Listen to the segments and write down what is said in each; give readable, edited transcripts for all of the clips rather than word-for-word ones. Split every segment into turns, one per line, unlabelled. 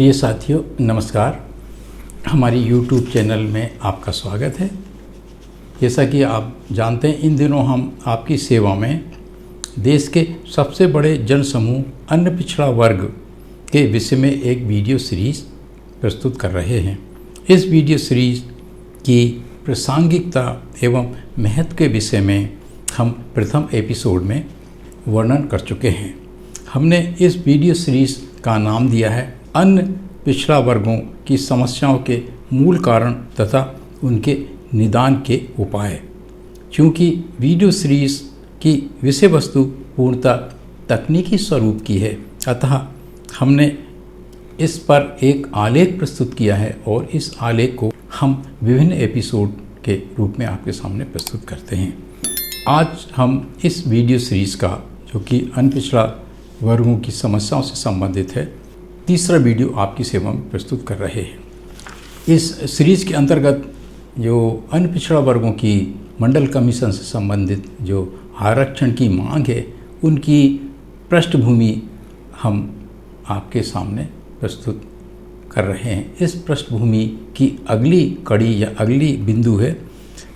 प्रिय साथियों नमस्कार। हमारी YouTube चैनल में आपका स्वागत है। जैसा कि आप जानते हैं, इन दिनों हम आपकी सेवा में देश के सबसे बड़े जनसमूह अन्य पिछड़ा वर्ग के विषय में एक वीडियो सीरीज़ प्रस्तुत कर रहे हैं। इस वीडियो सीरीज़ की प्रासंगिकता एवं महत्व के विषय में हम प्रथम एपिसोड में वर्णन कर चुके हैं। हमने इस वीडियो सीरीज़ का नाम दिया है अन्य पिछड़ा वर्गों की समस्याओं के मूल कारण तथा उनके निदान के उपाय। चूँकि वीडियो सीरीज़ की विषय वस्तु पूर्णतः तकनीकी स्वरूप की है, अतः हमने इस पर एक आलेख प्रस्तुत किया है और इस आलेख को हम विभिन्न एपिसोड के रूप में आपके सामने प्रस्तुत करते हैं। आज हम इस वीडियो सीरीज़ का, जो कि अन्य पिछड़ा वर्गों की समस्याओं से संबंधित है, तीसरा वीडियो आपकी सेवा में प्रस्तुत कर रहे हैं। इस सीरीज़ के अंतर्गत जो अन्य पिछड़ा वर्गों की मंडल कमीशन से संबंधित जो आरक्षण की मांग है, उनकी पृष्ठभूमि हम आपके सामने प्रस्तुत कर रहे हैं। इस पृष्ठभूमि की अगली कड़ी या अगली बिंदु है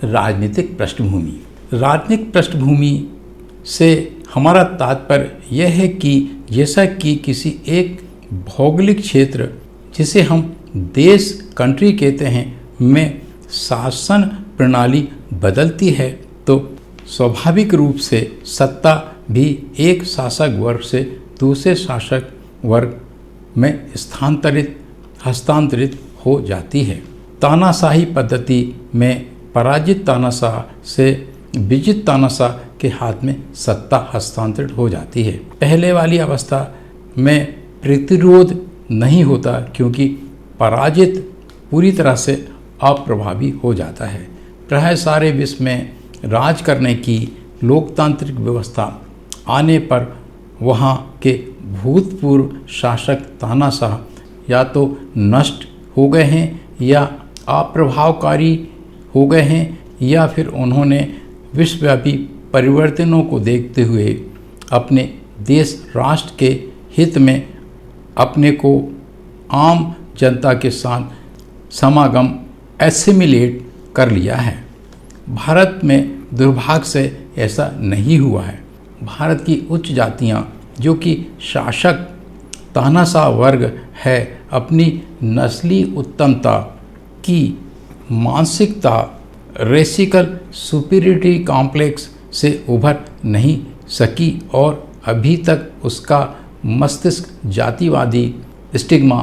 राजनीतिक पृष्ठभूमि। राजनीतिक पृष्ठभूमि से हमारा तात्पर्य यह है कि जैसा कि किसी एक भौगोलिक क्षेत्र, जिसे हम देश कंट्री कहते हैं, में शासन प्रणाली बदलती है तो स्वाभाविक रूप से सत्ता भी एक शासक वर्ग से दूसरे शासक वर्ग में हस्तांतरित हो जाती है। तानाशाही पद्धति में पराजित तानाशाह से विजित तानाशाह के हाथ में सत्ता हस्तांतरित हो जाती है। पहले वाली अवस्था में प्रतिरोध नहीं होता, क्योंकि पराजित पूरी तरह से अप्रभावी हो जाता है। प्राय सारे विश्व में राज करने की लोकतांत्रिक व्यवस्था आने पर वहाँ के भूतपूर्व शासक तानाशाह या तो नष्ट हो गए हैं या अप्रभावकारी हो गए हैं, या फिर उन्होंने विश्वव्यापी परिवर्तनों को देखते हुए अपने देश राष्ट्र के हित में अपने को आम जनता के साथ समागम एसिमिलेट कर लिया है। भारत में दुर्भाग्य से ऐसा नहीं हुआ है। भारत की उच्च जातियां, जो कि शासक तानाशाह वर्ग है, अपनी नस्ली उत्तमता की मानसिकता रेसिकल सुपीरियरिटी कॉम्प्लेक्स से उभर नहीं सकी और अभी तक उसका मस्तिष्क जातिवादी स्टिग्मा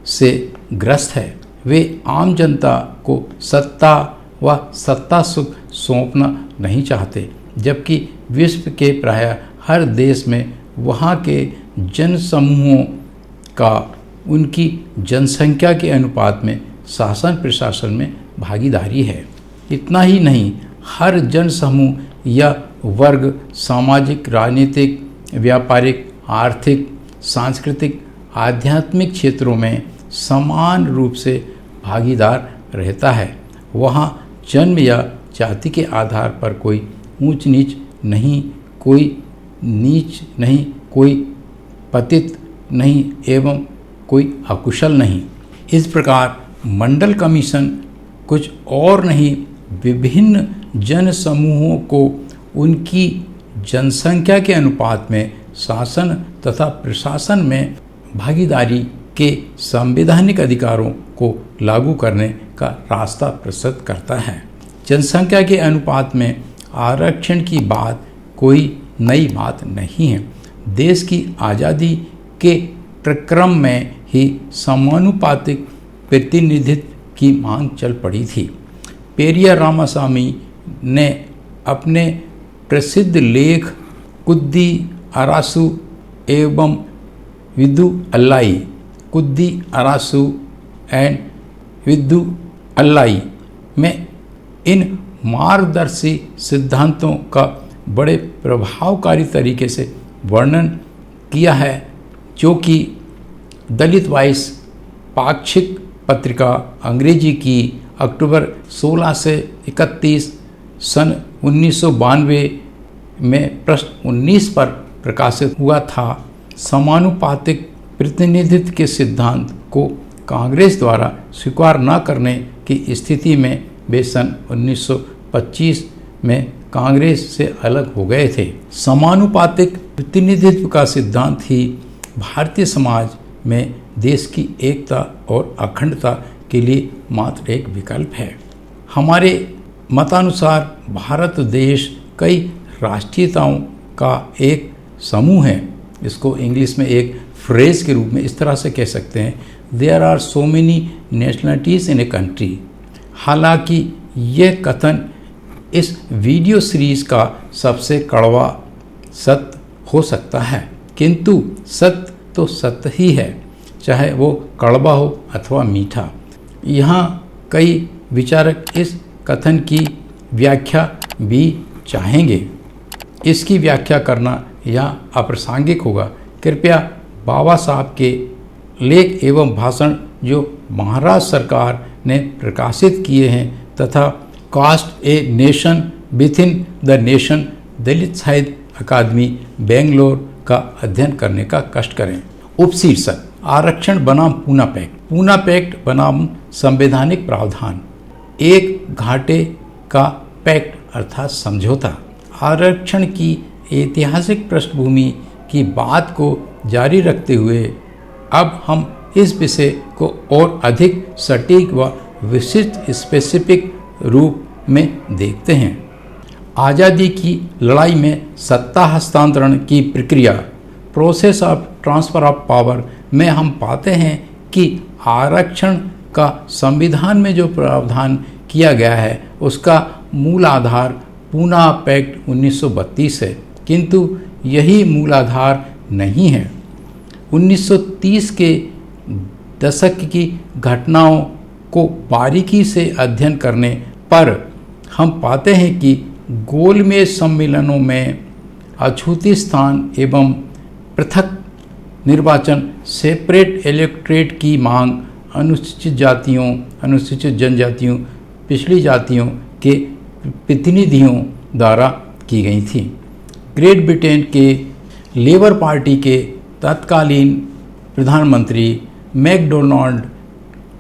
से ग्रस्त है। वे आम जनता को सत्ता व सत्ता सुख सौंपना नहीं चाहते, जबकि विश्व के प्राय हर देश में वहाँ के जनसमूहों का उनकी जनसंख्या के अनुपात में शासन प्रशासन में भागीदारी है। इतना ही नहीं, हर जनसमूह या वर्ग सामाजिक, राजनीतिक, व्यापारिक, आर्थिक, सांस्कृतिक, आध्यात्मिक क्षेत्रों में समान रूप से भागीदार रहता है। वहाँ जन्म या जाति के आधार पर कोई ऊंच नीच नहीं, कोई नीच नहीं, कोई पतित नहीं एवं कोई अकुशल नहीं। इस प्रकार मंडल कमीशन कुछ और नहीं, विभिन्न जनसमूहों को उनकी जनसंख्या के अनुपात में शासन तथा प्रशासन में भागीदारी के संवैधानिक अधिकारों को लागू करने का रास्ता प्रशस्त करता है। जनसंख्या के अनुपात में आरक्षण की बात कोई नई बात नहीं है। देश की आज़ादी के प्रक्रम में ही समानुपातिक प्रतिनिधित्व की मांग चल पड़ी थी। पेरिया रामास्वामी ने अपने प्रसिद्ध लेख कुद्दी अरासु एवं विदु अल्लाई, कुद्दी अरासु एंड विदु अल्लाई में इन मार्गदर्शी सिद्धांतों का बड़े प्रभावकारी तरीके से वर्णन किया है, जो कि दलित वॉइस पाक्षिक पत्रिका अंग्रेजी की अक्टूबर 16 से 31 सन 1992 में पृष्ठ 19 पर प्रकाशित हुआ था। समानुपातिक प्रतिनिधित्व के सिद्धांत को कांग्रेस द्वारा स्वीकार न करने की स्थिति में वे सन 1925 में कांग्रेस से अलग हो गए थे। समानुपातिक प्रतिनिधित्व का सिद्धांत ही भारतीय समाज में देश की एकता और अखंडता के लिए मात्र एक विकल्प है। हमारे मतानुसार भारत देश कई राष्ट्रीयताओं का एक समूह है। इसको इंग्लिश में एक फ्रेज के रूप में इस तरह से कह सकते हैं, there are so many nationalities in a country. हालांकि यह कथन इस वीडियो सीरीज का सबसे कड़वा सत्य हो सकता है, किंतु सत्य तो सत्य ही है, चाहे वो कड़वा हो अथवा मीठा। यहाँ कई विचारक इस कथन की व्याख्या भी चाहेंगे। इसकी व्याख्या करना यहाँ अप्रासंगिक होगा। कृपया बाबा साहब के लेख एवं भाषण जो महाराष्ट्र सरकार ने प्रकाशित किए हैं तथा caste a nation within the nation Dalit Sahitya Akademi Bangalore का अध्ययन करने का कष्ट करें। उपशीर्षक आरक्षण बनाम पूना पैक्ट। पूना पैक्ट बनाम संवैधानिक प्रावधान। एक घाटे का पैक्ट अर्थात समझौता। आरक्षण की ऐतिहासिक पृष्ठभूमि की बात को जारी रखते हुए अब हम इस विषय को और अधिक सटीक व विशिष्ट स्पेसिफिक रूप में देखते हैं। आज़ादी की लड़ाई में सत्ता हस्तांतरण की प्रक्रिया, process of transfer of power में हम पाते हैं कि आरक्षण का संविधान में जो प्रावधान किया गया है उसका मूल आधार पूना पैक्ट 1932 है, किंतु यही मूल आधार नहीं है। 1930 के दशक की घटनाओं को बारीकी से अध्ययन करने पर हम पाते हैं कि गोलमेज सम्मेलनों में अछूती स्थान एवं पृथक निर्वाचन सेपरेट इलेक्टोरेट की मांग अनुसूचित जातियों, अनुसूचित जनजातियों, पिछड़ी जातियों के प्रतिनिधियों द्वारा की गई थी। ग्रेट ब्रिटेन के लेबर पार्टी के तत्कालीन प्रधानमंत्री मैकडोनाल्ड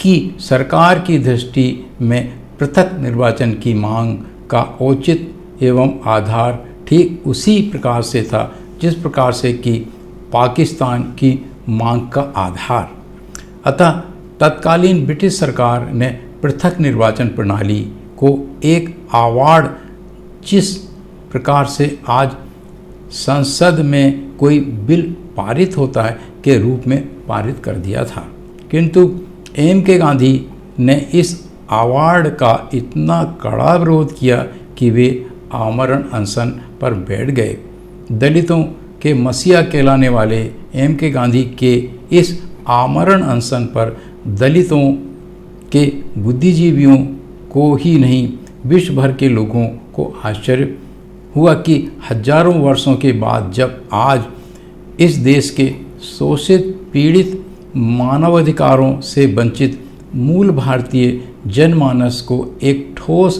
की सरकार की दृष्टि में पृथक निर्वाचन की मांग का औचित्य एवं आधार ठीक उसी प्रकार से था जिस प्रकार से कि पाकिस्तान की मांग का आधार। अतः तत्कालीन ब्रिटिश सरकार ने पृथक निर्वाचन प्रणाली को एक अवार्ड जिस प्रकार से आज संसद में कोई बिल पारित होता है के रूप में पारित कर दिया था, किंतु M.K. गांधी ने इस अवार्ड का इतना कड़ा विरोध किया कि वे आमरण अनशन पर बैठ गए। दलितों के मसीहा कहलाने वाले M.K. गांधी के इस आमरण अनशन पर दलितों के बुद्धिजीवियों को ही नहीं विश्व भर के लोगों को आश्चर्य हुआ कि हजारों वर्षों के बाद जब आज इस देश के शोषित पीड़ित मानवाधिकारों से वंचित मूल भारतीय जनमानस को एक ठोस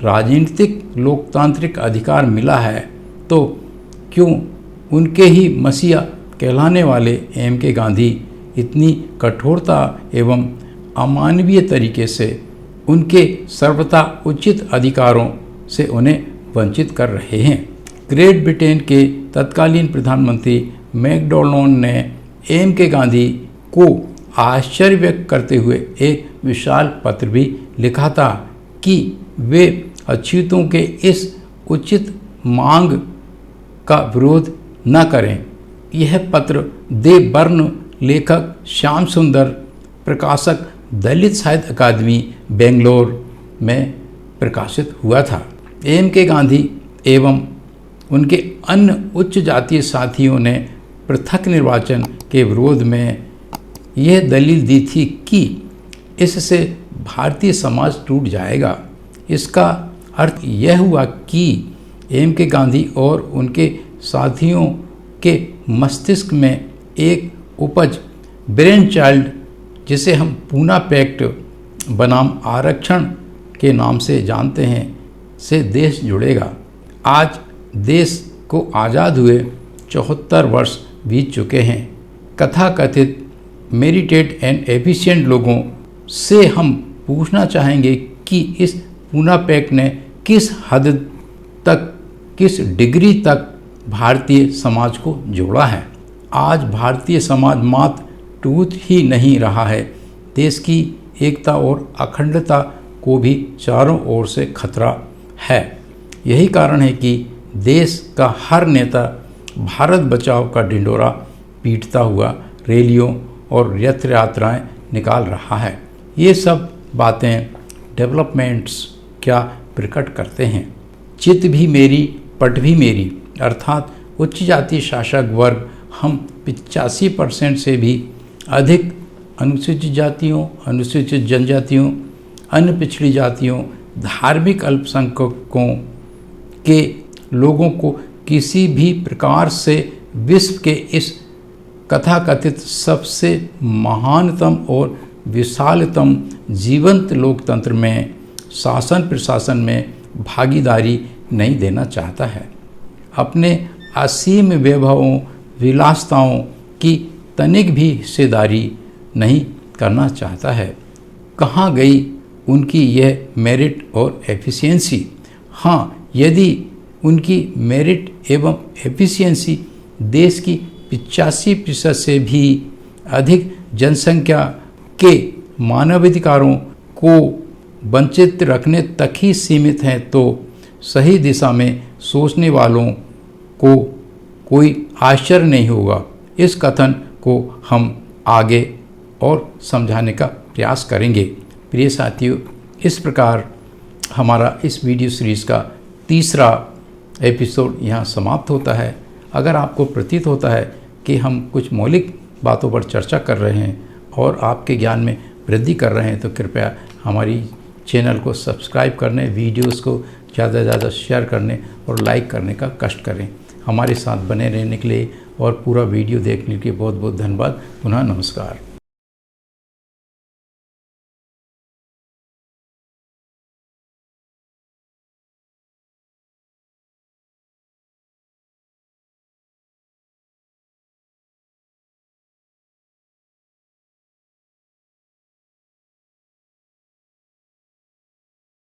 राजनीतिक लोकतांत्रिक अधिकार मिला है, तो क्यों उनके ही मसीहा कहलाने वाले M.K. गांधी इतनी कठोरता एवं अमानवीय तरीके से उनके सर्वथा उचित अधिकारों से उन्हें वंचित कर रहे हैं। ग्रेट ब्रिटेन के तत्कालीन प्रधानमंत्री मैकडोनाल्ड ने M.K. गांधी को आश्चर्य व्यक्त करते हुए एक विशाल पत्र भी लिखा था कि वे अछूतों के इस उचित मांग का विरोध न करें। यह पत्र देवबर्न लेखक श्याम सुंदर, प्रकाशक दलित साहित्य अकादमी बेंगलोर में प्रकाशित हुआ था। M.K. गांधी एवं उनके अन्य उच्च जातीय साथियों ने पृथक निर्वाचन के विरोध में यह दलील दी थी कि इससे भारतीय समाज टूट जाएगा। इसका अर्थ यह हुआ कि M.K. गांधी और उनके साथियों के मस्तिष्क में एक उपज ब्रेन चाइल्ड, जिसे हम पूना पैक्ट बनाम आरक्षण के नाम से जानते हैं, से देश जुड़ेगा। आज देश को आज़ाद हुए 74 वर्ष बीत चुके हैं। कथाकथित मेरिटेड एंड एफिशिएंट लोगों से हम पूछना चाहेंगे कि इस पूना पैक्ट ने किस हद तक, किस डिग्री तक भारतीय समाज को जोड़ा है। आज भारतीय समाज मात्र टूट ही नहीं रहा है, देश की एकता और अखंडता को भी चारों ओर से खतरा है। यही कारण है कि देश का हर नेता भारत बचाओ का ढिंढोरा पीटता हुआ रैलियों और रथ यात्राएं निकाल रहा है। ये सब बातें, डेवलपमेंट्स क्या प्रकट करते हैं? चित भी मेरी पट भी मेरी, अर्थात उच्च जाति शासक वर्ग हम 85% से भी अधिक अनुसूचित जातियों, अनुसूचित जनजातियों, अन्य पिछड़ी जातियों, धार्मिक अल्पसंख्यकों के लोगों को किसी भी प्रकार से विश्व के इस कथाकथित सबसे महानतम और विशालतम जीवंत लोकतंत्र में शासन प्रशासन में भागीदारी नहीं देना चाहता है। अपने असीम वैभवों विलासताओं की तनिक भी हिस्सेदारी नहीं करना चाहता है। कहाँ गई उनकी यह मेरिट और एफिशिएंसी? हाँ, यदि उनकी मेरिट एवं एफिशिएंसी देश की 85% से भी अधिक जनसंख्या के मानवाधिकारों को वंचित रखने तक ही सीमित हैं, तो सही दिशा में सोचने वालों को कोई आश्चर्य नहीं होगा। इस कथन को हम आगे और समझाने का प्रयास करेंगे। प्रिय साथियों, इस प्रकार हमारा इस वीडियो सीरीज़ का तीसरा एपिसोड यहाँ समाप्त होता है। अगर आपको प्रतीत होता है कि हम कुछ मौलिक बातों पर चर्चा कर रहे हैं और आपके ज्ञान में वृद्धि कर रहे हैं, तो कृपया हमारी चैनल को सब्सक्राइब करने, वीडियोस को ज़्यादा से ज़्यादा शेयर करने और लाइक करने का कष्ट करें। हमारे साथ बने रहने के लिए और पूरा वीडियो देखने के लिए बहुत बहुत धन्यवाद। पुनः नमस्कार।